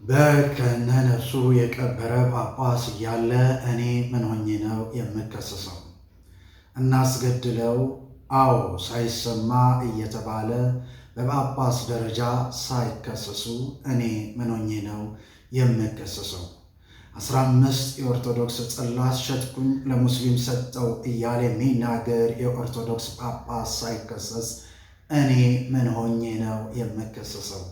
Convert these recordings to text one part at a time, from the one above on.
በከነነፍሱ የቀበረ ጳጳስ እያለ እኔ ምን ሆኜ ነው የምከሰሰው? እናስገድለው? አዎ ሳይሰማ እየተባለ በጳጳስ ደረጃ ሳይከሰሱ እኔ ምን ሆኜ ነው የምከሰሰው? 15 የኦርቶዶክስ ጽላት ሸጥኩኝ ለሙስሊም ሰጠው እያለ የሚናገር የኦርቶዶክስ ጳጳስ ሳይከሰስ እኔ ምን ሆኜ ነው የምከሰሰው?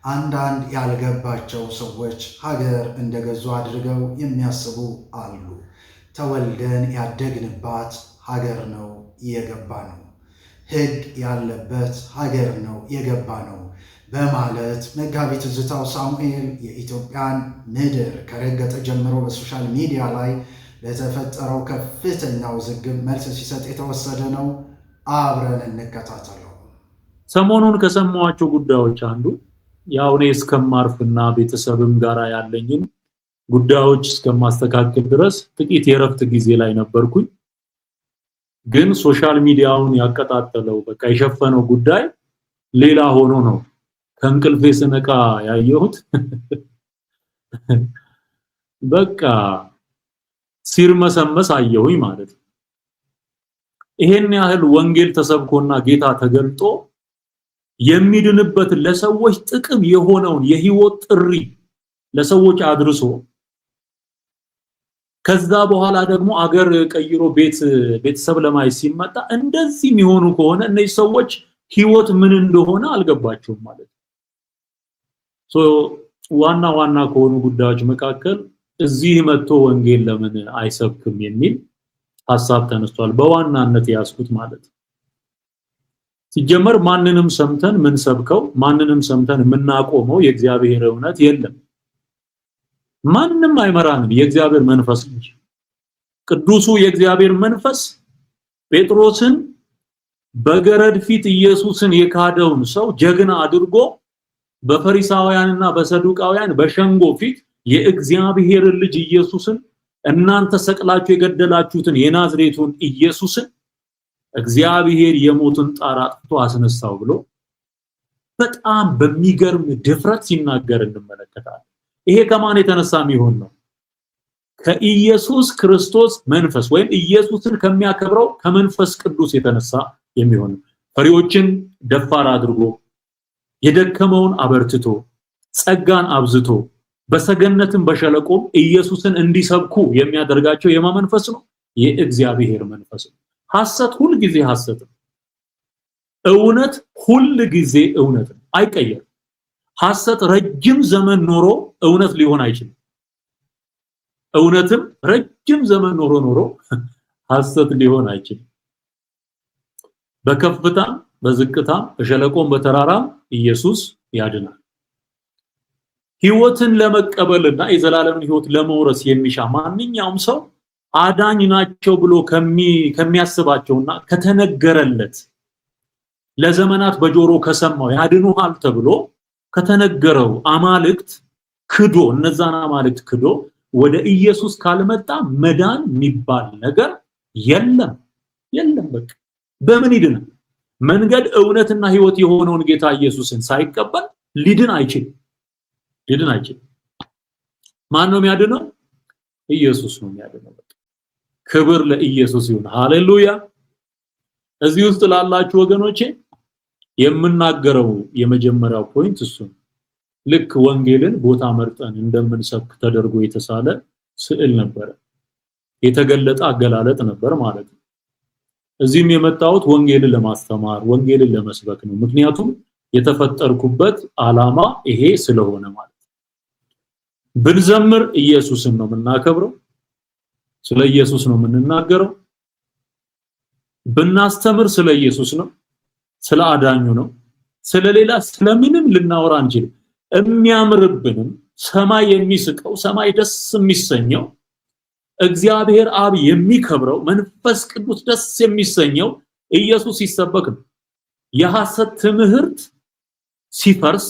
አንዳንድ ያልገባቸው ሰዎች ሀገር እንደገዙ አድርገው የሚያስቡ አሉ። ተወልደን ያደግንባት ሀገር ነው የገባ ነው፣ ሕግ ያለበት ሀገር ነው የገባ ነው በማለት መጋቢ ትዝታው ሳሙኤል የኢትዮጵያን ምድር ከረገጠ ጀምሮ በሶሻል ሚዲያ ላይ ለተፈጠረው ከፍተኛ ውዝግብ መልስ ሲሰጥ የተወሰደ ነው። አብረን እንከታተለው። ሰሞኑን ከሰማኋቸው ጉዳዮች አንዱ ያው እኔ እስከማርፍና ቤተሰብም ጋር ያለኝን ጉዳዮች እስከማስተካከል ድረስ ጥቂት የረፍት ጊዜ ላይ ነበርኩኝ። ግን ሶሻል ሚዲያውን ያቀጣጠለው በቃ የሸፈነው ጉዳይ ሌላ ሆኖ ነው ከእንቅልፌ ስነቃ ያየሁት። በቃ ሲርመሰመስ አየሁኝ ማለት ነው። ይሄን ያህል ወንጌል ተሰብኮና ጌታ ተገልጦ የሚድንበት ለሰዎች ጥቅም የሆነውን የህይወት ጥሪ ለሰዎች አድርሶ ከዛ በኋላ ደግሞ አገር ቀይሮ ቤተሰብ ለማየት ሲመጣ እንደዚህ የሚሆኑ ከሆነ እነዚህ ሰዎች ህይወት ምን እንደሆነ አልገባቸውም ማለት ነው። ዋና ከሆኑ ጉዳዮች መካከል እዚህ መጥቶ ወንጌል ለምን አይሰብክም የሚል ሐሳብ ተነስቷል። በዋናነት ያስኩት ማለት ነው። ሲጀመር ማንንም ሰምተን ምን ሰብከው ማንንም ሰምተን የምናቆመው የእግዚአብሔር እውነት የለም። ማንንም አይመራንም የእግዚአብሔር መንፈስ እንጂ። ቅዱሱ የእግዚአብሔር መንፈስ ጴጥሮስን በገረድ ፊት ኢየሱስን የካደውን ሰው ጀግና አድርጎ በፈሪሳውያንና በሰዱቃውያን በሸንጎ ፊት የእግዚአብሔር ልጅ ኢየሱስን እናንተ ሰቅላችሁ የገደላችሁትን የናዝሬቱን ኢየሱስን እግዚአብሔር የሞትን ጣር አጥፍቶ አስነሳው ብሎ በጣም በሚገርም ድፍረት ሲናገር እንመለከታለን። ይሄ ከማን የተነሳ የሚሆን ነው? ከኢየሱስ ክርስቶስ መንፈስ ወይም ኢየሱስን ከሚያከብረው ከመንፈስ ቅዱስ የተነሳ የሚሆን ነው። ፈሪዎችን ደፋር አድርጎ የደከመውን አበርትቶ ጸጋን አብዝቶ በሰገነትም በሸለቆም ኢየሱስን እንዲሰብኩ የሚያደርጋቸው የማመንፈስ ነው? የእግዚአብሔር መንፈስ ነው። ሐሰት ሁሉ ጊዜ ሐሰት ነው። እውነት ሁሉ ጊዜ እውነት ነው፣ አይቀየርም። ሐሰት ረጅም ዘመን ኖሮ እውነት ሊሆን አይችልም። እውነትም ረጅም ዘመን ኖሮ ሐሰት ሊሆን አይችልም። በከፍታም በዝቅታም በሸለቆም በተራራም ኢየሱስ ያድናል። ሕይወትን ለመቀበልና የዘላለምን ሕይወት ለመውረስ የሚሻ ማንኛውም ሰው አዳኝ ናቸው ብሎ ከሚያስባቸውና ከተነገረለት ለዘመናት በጆሮ ከሰማው ያድኑሃል ተብሎ ከተነገረው አማልክት ክዶ እነዛን አማልክት ክዶ ወደ ኢየሱስ ካልመጣ መዳን የሚባል ነገር የለም። በቃ በምን ይድናል? መንገድ እውነትና ሕይወት የሆነውን ጌታ ኢየሱስን ሳይቀበል ሊድን አይችልም። ማን ነው የሚያድነው? ኢየሱስ ነው የሚያድነው። ክብር ለኢየሱስ ይሁን። ሃሌሉያ። እዚህ ውስጥ ላላችሁ ወገኖቼ የምናገረው የመጀመሪያው ፖይንት እሱ ነው። ልክ ወንጌልን ቦታ መርጠን እንደምንሰብክ ተደርጎ የተሳለ ስዕል ነበር፣ የተገለጠ አገላለጥ ነበር ማለት ነው። እዚህም የመጣሁት ወንጌልን ለማስተማር ወንጌልን ለመስበክ ነው። ምክንያቱም የተፈጠርኩበት ዓላማ ይሄ ስለሆነ ማለት ነው። ብንዘምር ኢየሱስን ነው የምናከብረው፣ ስለ ኢየሱስ ነው የምንናገረው። ብናስተምር ስለ ኢየሱስ ነው፣ ስለ አዳኙ ነው። ስለሌላ ስለምንም ልናወራ አንችልም። የሚያምርብንም ሰማይ የሚስቀው ሰማይ ደስ የሚሰኘው እግዚአብሔር አብ የሚከብረው መንፈስ ቅዱስ ደስ የሚሰኘው ኢየሱስ ሲሰበክ ነው። የሐሰት ትምህርት ሲፈርስ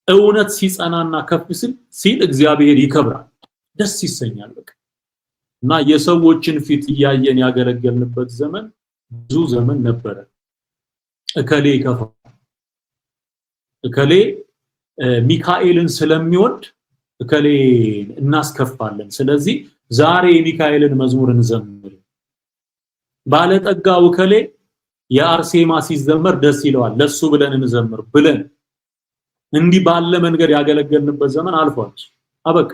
እውነት ሲጸናና ከፍ ሲል እግዚአብሔር ይከብራል፣ ደስ ይሰኛል። በቃ እና የሰዎችን ፊት እያየን ያገለገልንበት ዘመን ብዙ ዘመን ነበረ። እከሌ ይከፋ እከሌ ሚካኤልን ስለሚወድ እከሌን እናስከፋለን ስለዚህ ዛሬ የሚካኤልን መዝሙር እንዘምር ባለጠጋው እከሌ የአርሴማ ሲዘመር ደስ ይለዋል ለሱ ብለን እንዘምር ብለን እንዲህ ባለ መንገድ ያገለገልንበት ዘመን አልፏል አበቃ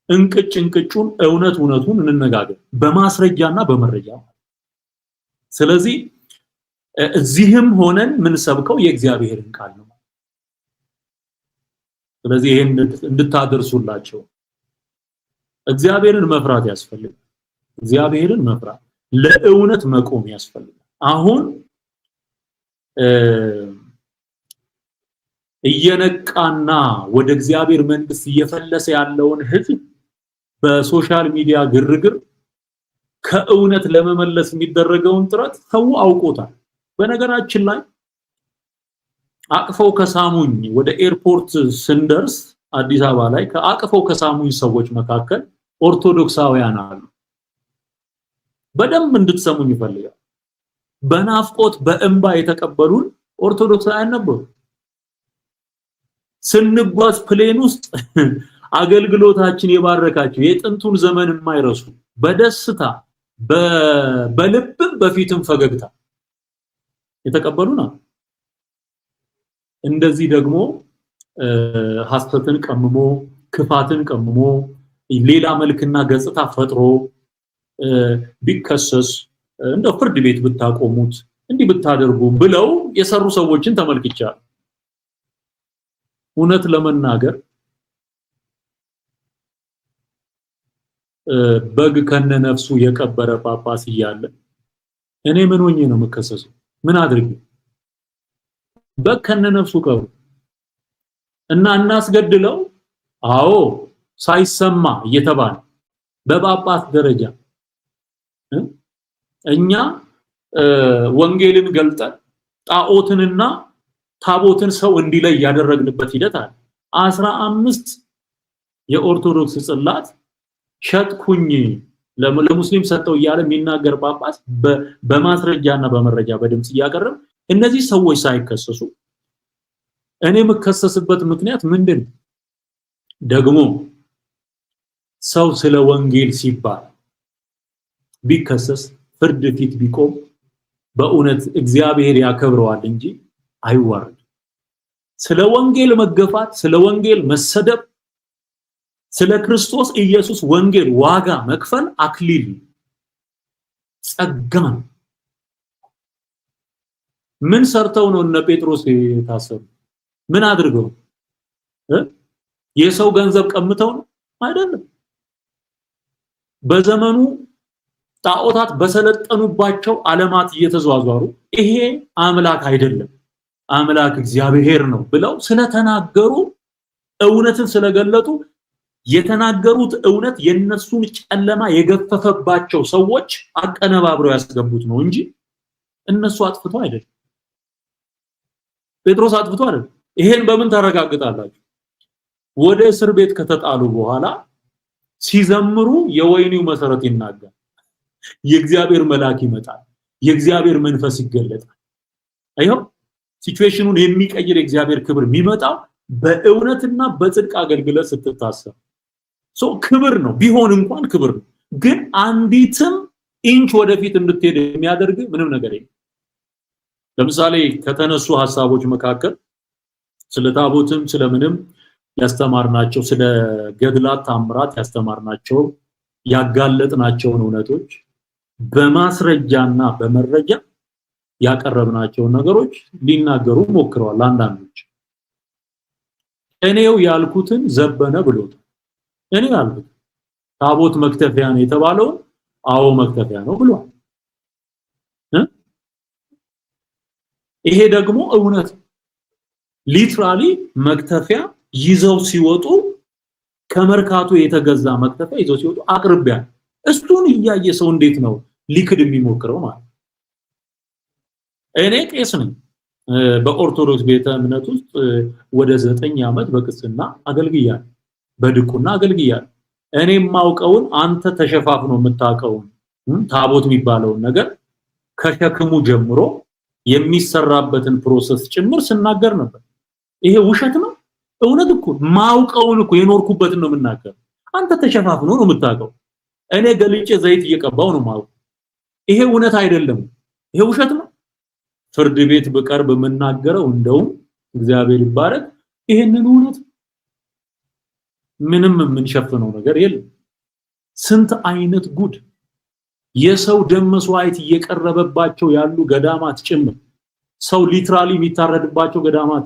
እንቅጩን እውነቱን እንነጋገር በማስረጃና በመረጃ ስለዚህ እዚህም ሆነን ምን ሰብከው የእግዚአብሔርን ቃል ነው ስለዚህ ይሄን እንድታደርሱላቸው እግዚአብሔርን መፍራት ያስፈልጋል እግዚአብሔርን መፍራት ለእውነት መቆም ያስፈልጋል አሁን እየነቃና ወደ እግዚአብሔር መንግስት እየፈለሰ ያለውን ህዝብ በሶሻል ሚዲያ ግርግር ከእውነት ለመመለስ የሚደረገውን ጥረት ሰው አውቆታል በነገራችን ላይ አቅፈው ከሳሙኝ ወደ ኤርፖርት ስንደርስ አዲስ አበባ ላይ ከአቅፈው ከሳሙኝ ሰዎች መካከል ኦርቶዶክሳውያን አሉ በደንብ እንድትሰሙኝ ይፈልጋል በናፍቆት በእንባ የተቀበሉን ኦርቶዶክሳውያን ነበሩ ስንጓዝ ፕሌን ውስጥ አገልግሎታችን የባረካቸው የጥንቱን ዘመን የማይረሱ በደስታ በልብም በፊትም ፈገግታ የተቀበሉና እንደዚህ ደግሞ ሐሰትን ቀምሞ ክፋትን ቀምሞ ሌላ መልክና ገጽታ ፈጥሮ ቢከሰስ እንደ ፍርድ ቤት ብታቆሙት እንዲህ ብታደርጉ ብለው የሰሩ ሰዎችን ተመልክቻለሁ እውነት ለመናገር በግ ከነነፍሱ የቀበረ ጳጳስ ይያለ እኔ ምን ሆኜ ነው መከሰሰው ምን አድርጌ በግ ከነነፍሱ ቀብሩ እና እናስገድለው አዎ ሳይሰማ እየተባለ በጳጳስ ደረጃ እኛ ወንጌልን ገልጠን ጣዖትንና ታቦትን ሰው እንዲለይ ያደረግንበት ሂደት አለ 15 የኦርቶዶክስ ጽላት ሸጥኩኝ ለሙስሊም ሰጠው ይያለ የሚናገር ጳጳስ በማስረጃና በመረጃ በድምጽ ያቀርብ እነዚህ ሰዎች ሳይከሰሱ እኔ መከሰስበት ምክንያት ምንድን ደግሞ ሰው ስለ ወንጌል ሲባል ቢከሰስ ፍርድ ፊት ቢቆም በእውነት እግዚአብሔር ያከብረዋል እንጂ አይዋረድ ስለ ወንጌል መገፋት ስለ ወንጌል መሰደብ ስለ ክርስቶስ ኢየሱስ ወንጌል ዋጋ መክፈል አክሊል ጸጋ ምን ሰርተው ነው እነ ጴጥሮስ የታሰሩ ምን አድርገው የሰው ገንዘብ ቀምተው ነው አይደለም በዘመኑ ጣዖታት በሰለጠኑባቸው ዓለማት እየተዟዟሩ ይሄ አምላክ አይደለም አምላክ እግዚአብሔር ነው ብለው ስለተናገሩ እውነትን ስለገለጡ የተናገሩት እውነት የነሱን ጨለማ የገፈፈባቸው ሰዎች አቀነባብረው ያስገቡት ነው እንጂ እነሱ አጥፍተው አይደለም ጴጥሮስ አጥፍቶ አይደለም ይሄን በምን ታረጋግጣላችሁ ወደ እስር ቤት ከተጣሉ በኋላ ሲዘምሩ የወይኒው መሰረት ይናጋል የእግዚአብሔር መልአክ ይመጣል የእግዚአብሔር መንፈስ ይገለጣል አይሆን ሲቹዌሽኑን የሚቀይር የእግዚአብሔር ክብር የሚመጣው በእውነትና በጽድቅ አገልግሎት ስትታሰብ ክብር ነው ቢሆን እንኳን ክብር ነው ግን አንዲትም ኢንች ወደፊት እንድትሄድ የሚያደርግ ምንም ነገር የለም ለምሳሌ ከተነሱ ሐሳቦች መካከል ስለ ታቦትም ስለምንም ያስተማርናቸው ስለ ገድላት ታምራት ያስተማርናቸው ያጋለጥናቸውን እውነቶች በማስረጃና በመረጃ ያቀረብናቸው ነገሮች ሊናገሩ ሞክረዋል አንዳንዶች እኔው ያልኩትን ዘበነ ብሎት እኔ ያልኩት ታቦት መክተፊያ ነው የተባለው አዎ መክተፊያ ነው ብሏል ይሄ ደግሞ እውነት ሊትራሊ መክተፊያ ይዘው ሲወጡ ከመርካቶ የተገዛ መክተፊያ ይዘው ሲወጡ አቅርቢያ እሱን እያየ ሰው እንዴት ነው ሊክድ የሚሞክረው ማለት እኔ ቄስ ነኝ በኦርቶዶክስ ቤተ እምነት ውስጥ ወደ 9 ዓመት በቅስና አገልግያለሁ በድቁና አገልግያለሁ እኔ ማውቀውን አንተ ተሸፋፍኖ የምታውቀውን ታቦት የሚባለውን ነገር ከሸክሙ ጀምሮ የሚሰራበትን ፕሮሰስ ጭምር ስናገር ነበር ይሄ ውሸት ነው እውነት እኮ ማውቀውን እኮ የኖርኩበትን ነው የምናገር። አንተ ተሸፋፍኖ ነው የምታውቀው። እኔ ገልጬ ዘይት እየቀባው ነው ማውቀው። ይሄ እውነት አይደለም፣ ይሄ ውሸት ነው። ፍርድ ቤት በቀርብ የምናገረው እንደው እግዚአብሔር ይባረክ ይሄንን እውነት ምንም የምንሸፍነው ነገር የለም። ስንት አይነት ጉድ የሰው ደም መስዋዕት እየቀረበባቸው ያሉ ገዳማት ጭምር ሰው ሊትራሊ የሚታረድባቸው ገዳማት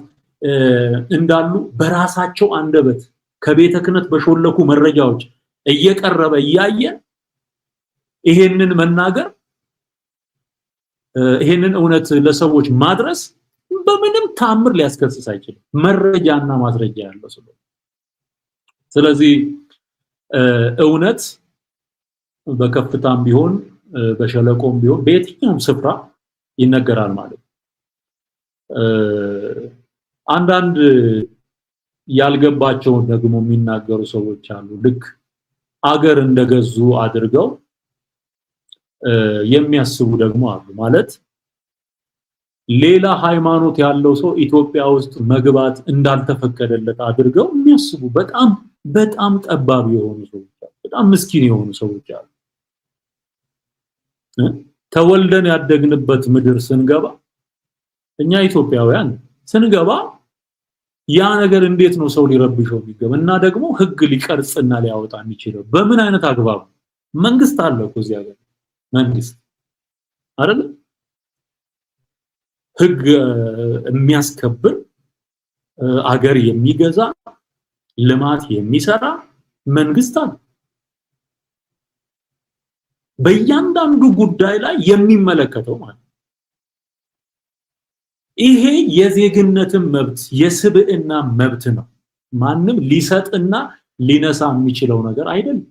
እንዳሉ በራሳቸው አንደበት ከቤተ ክህነት በሾለኩ መረጃዎች እየቀረበ እያየ ይሄንን መናገር ይሄንን እውነት ለሰዎች ማድረስ በምንም ታምር ሊያስከስስ አይችልም፣ መረጃና ማስረጃ ያለው ስለሆነ። ስለዚህ እውነት በከፍታም ቢሆን በሸለቆም ቢሆን በየትኛውም ስፍራ ይነገራል ማለት ነው። አንዳንድ ያልገባቸውን ደግሞ የሚናገሩ ሰዎች አሉ። ልክ አገር እንደገዙ አድርገው የሚያስቡ ደግሞ አሉ። ማለት ሌላ ሃይማኖት ያለው ሰው ኢትዮጵያ ውስጥ መግባት እንዳልተፈቀደለት አድርገው የሚያስቡ በጣም ጠባብ የሆኑ ሰዎች አሉ። በጣም ምስኪን የሆኑ ሰዎች አሉ። ተወልደን ያደግንበት ምድር ስንገባ እኛ ኢትዮጵያውያን ስንገባ ያ ነገር እንዴት ነው ሰው ሊረብሸው የሚገባ እና ደግሞ ህግ ሊቀርጽና ሊያወጣ የሚችለው በምን አይነት አግባብ? መንግስት አለ እኮ እዚህ ሀገር መንግስት አይደል? ህግ የሚያስከብር አገር የሚገዛ ልማት የሚሰራ መንግስት አለ። በእያንዳንዱ ጉዳይ ላይ የሚመለከተው ማለት ይሄ የዜግነትን መብት የስብዕና መብት ነው። ማንም ሊሰጥና ሊነሳ የሚችለው ነገር አይደለም።